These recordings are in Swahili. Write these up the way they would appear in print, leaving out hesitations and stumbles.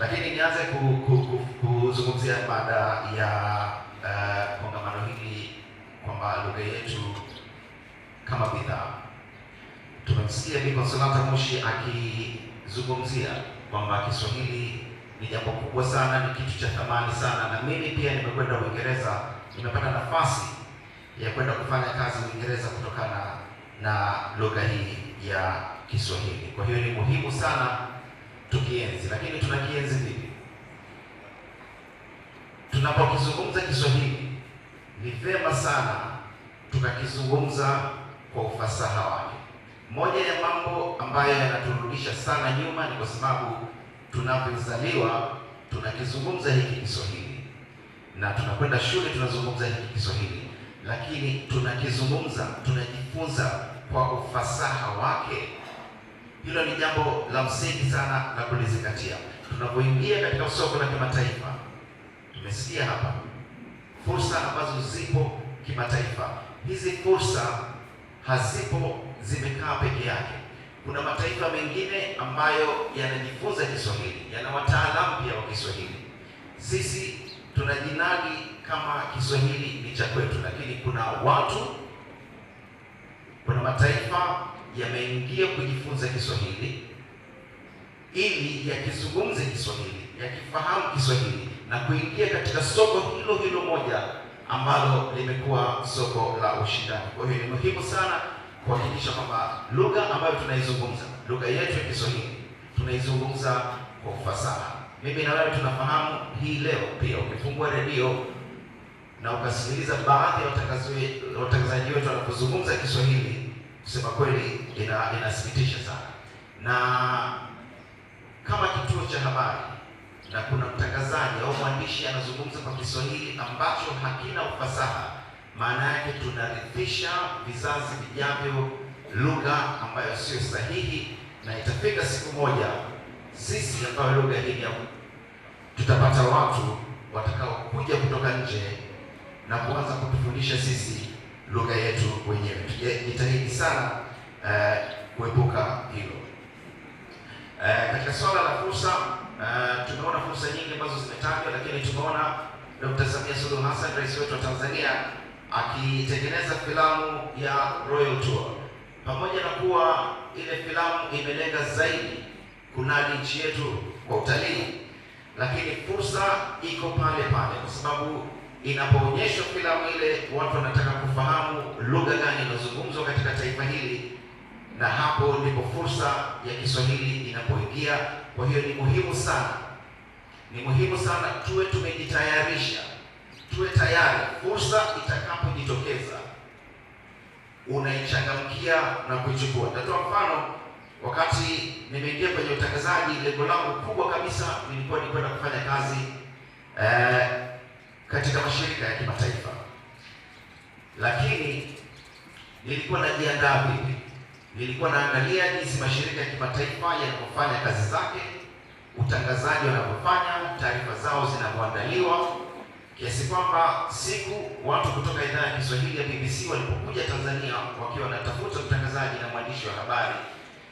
Lakini nianze kuzungumzia baada ya kongamano hili kwamba lugha yetu kama bidhaa. Tumemsikia Bi Consolata Mushi akizungumzia kwamba Kiswahili ni jambo kubwa sana, ni kitu cha thamani sana, na mimi pia nimekwenda Uingereza, nimepata nafasi ya kwenda kufanya kazi Uingereza kutokana na lugha hii ya Kiswahili. Kwa hiyo ni muhimu sana tukienzi, lakini tunakienzi vipi? Tunapokizungumza Kiswahili ni vema sana tukakizungumza kwa ufasaha wake. Moja ya mambo ambayo yanaturudisha sana nyuma ni kwa sababu tunapozaliwa tunakizungumza hiki Kiswahili na tunakwenda shule tunazungumza hiki Kiswahili, lakini tunakizungumza, tunajifunza kwa ufasaha wake. Hilo ni jambo la msingi sana la kulizingatia. Tunapoingia katika soko la kimataifa, tumesikia hapa fursa ambazo zipo kimataifa. Hizi fursa hazipo zimekaa peke yake. Kuna mataifa mengine ambayo yanajifunza Kiswahili, yana wataalamu pia wa Kiswahili. Sisi tunajinadi kama Kiswahili ni cha kwetu, lakini kuna mataifa yameingia kujifunza Kiswahili ili yakizungumze Kiswahili, yakifahamu Kiswahili na kuingia katika soko hilo hilo moja ambalo limekuwa soko la ushindani. Kwa hiyo ni muhimu sana kuhakikisha kwamba lugha ambayo tunaizungumza, lugha yetu ya Kiswahili, tunaizungumza kwa ufasaha. Mimi na wewe tunafahamu hii leo pia ukifungua redio na ukasikiliza baadhi ya watangazaji wetu wanapozungumza Kiswahili, kusema kweli inasikitisha sana. Na kama kituo cha habari na kuna mtangazaji au mwandishi anazungumza kwa Kiswahili ambacho hakina ufasaha, maana yake tunarithisha vizazi vijavyo lugha ambayo sio sahihi, na itafika siku moja sisi ambao lugha hii tutapata watu watakaokuja kutoka nje na kuanza kutufundisha sisi lugha yetu wenyewe. Tujitahidi sana kuepuka hilo. Katika swala la fursa, tumeona fursa nyingi ambazo zimetajwa, lakini tumeona Dr. Samia Suluhu Hassan, rais wetu wa Tanzania, akitengeneza filamu ya Royal Tour. Pamoja na kuwa ile filamu imelenga zaidi kunadi nchi yetu kwa utalii, lakini fursa iko pale pale, kwa sababu inapoonyeshwa filamu ile watu wanataka kufahamu lugha gani inazungumzwa katika taifa hili, na hapo ndipo fursa ya Kiswahili inapoingia. Kwa hiyo ni muhimu sana tuwe tumejitayarisha, tuwe tayari fursa itakapojitokeza unaichangamkia na kuichukua. Nitatoa mfano. Wakati nimeingia kwenye utangazaji, lengo langu kubwa kabisa nilikuwa ni kwenda kufanya kazi katika mashirika ya kimataifa, lakini nilikuwa najiandaa vipi? Nilikuwa naangalia jinsi mashirika ya kimataifa yanapofanya kazi zake, utangazaji wanapofanya, taarifa zao zinavyoandaliwa, kiasi kwamba siku watu kutoka idhaa ya Kiswahili ya BBC walipokuja Tanzania wakiwa wanatafuta mtangazaji na mwandishi wa habari,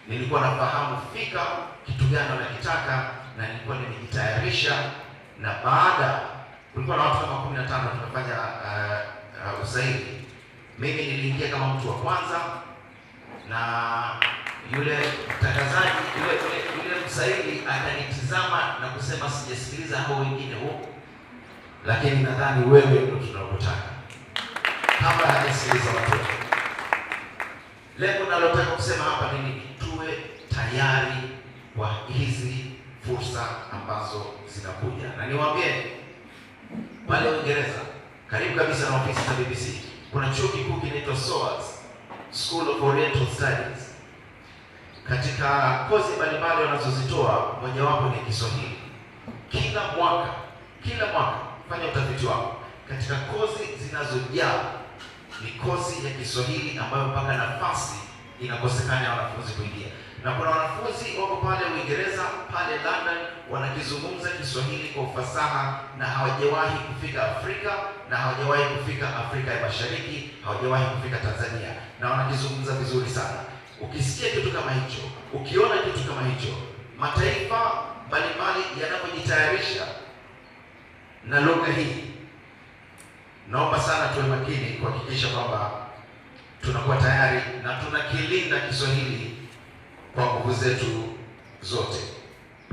nilikuwa nafahamu fika kitu gani wanakitaka na nilikuwa nimejitayarisha. Na baada, kulikuwa na watu kama 15 tunafanya usaili. Mimi niliingia kama mtu wa kwanza, na yule mtangazaji yule msaili akanitizama na kusema, sijasikiliza hao wengine huko, lakini nadhani wewe ndio tunakutaka. Kabla hajasikiliza watu. Lengo nalotaka kusema hapa ni nini? Tuwe tayari kwa hizi fursa ambazo zinakuja. Na niwaambie, pale Uingereza, karibu kabisa na ofisi za BBC, kuna chuo kikuu kinaitwa SOAS, School of Oriental Studies. Katika kozi mbalimbali wanazozitoa, mojawapo ni Kiswahili. Kila mwaka fanya utafiti wako. Katika kozi zinazojaa ni kozi ya Kiswahili ambayo mpaka nafasi inakosekana ya wanafunzi kuingia. Na kuna wanafunzi wako pale Uingereza, pale London, wanakizungumza Kiswahili kwa ufasaha na hawajawahi kufika Afrika, na hawajawahi kufika Afrika ya Mashariki, hawajawahi kufika Tanzania, na wanakizungumza vizuri sana. Ukisikia kitu kama hicho, ukiona kitu kama hicho, mataifa mbalimbali yanapojitahidi kujitayarisha na lugha hii, naomba sana tuwe makini kuhakikisha kwamba tunakuwa tayari na tunakilinda Kiswahili kwa nguvu zetu zote.